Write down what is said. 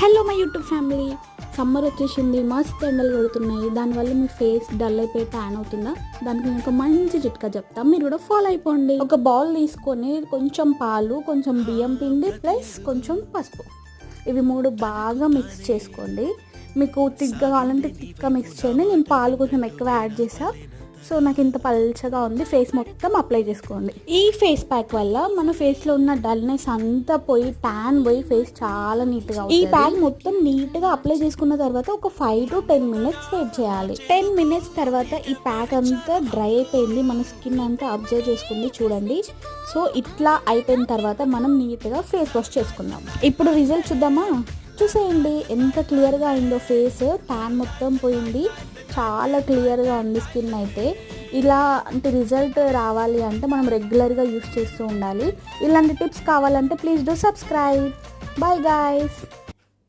Hello my YouTube family. Summer వచ్చేసింది, మస్తు ఎండలు కొడుతున్నాయి. దానివల్ల మీ ఫేస్ డల్ అయిపోయి ట్యాన్ అవుతుందా? దానికి నేను ఒక మంచి చిట్కా చెప్తాను, మీరు కూడా ఫాలో అయిపోండి. ఒక బౌల్ తీసుకొని కొంచెం పాలు, కొంచెం బియ్యం పిండి ప్లస్ కొంచెం పసుపు, ఇవి మూడు బాగా మిక్స్ చేసుకోండి. మీకు తిక్గా కావాలంటే తిక్గా మిక్స్ చేయండి. నేను పాలు కొంచెం ఎక్కువ యాడ్ చేసా, సో నాకు ఇంత పల్చగా ఉంది. ఫేస్ మొత్తం అప్లై చేసుకోండి. ఈ ఫేస్ ప్యాక్ వల్ల మన ఫేస్లో ఉన్న డల్నెస్ అంతా పోయి ట్యాన్ పోయి ఫేస్ చాలా నీట్గా అవుతుంది. ఈ ప్యాక్ మొత్తం నీట్గా అప్లై చేసుకున్న తర్వాత ఒక 5 to 10 minutes వెయిట్ చేయాలి. 10 minutes తర్వాత ఈ ప్యాక్ అంతా డ్రై అయిపోయింది, మన స్కిన్ అంతా అబ్జర్వ్ చేసుకుంది చూడండి. సో ఇట్లా అయిపోయిన తర్వాత మనం నీట్గా ఫేస్ వాష్ చేసుకుందాం. ఇప్పుడు రిజల్ట్ చూద్దామా? చూసేయండి ఎంత క్లియర్గా అయిందో. ఫేస్ ట్యాన్ మొత్తం పోయింది, చాలా క్లియర్గా ఉంది స్కిన్ అయితే. ఇలా అంటే రిజల్ట్ రావాలి అంటే మనం రెగ్యులర్గా యూస్ చేస్తూ ఉండాలి. ఇలాంటి టిప్స్ కావాలంటే please do subscribe. Bye guys.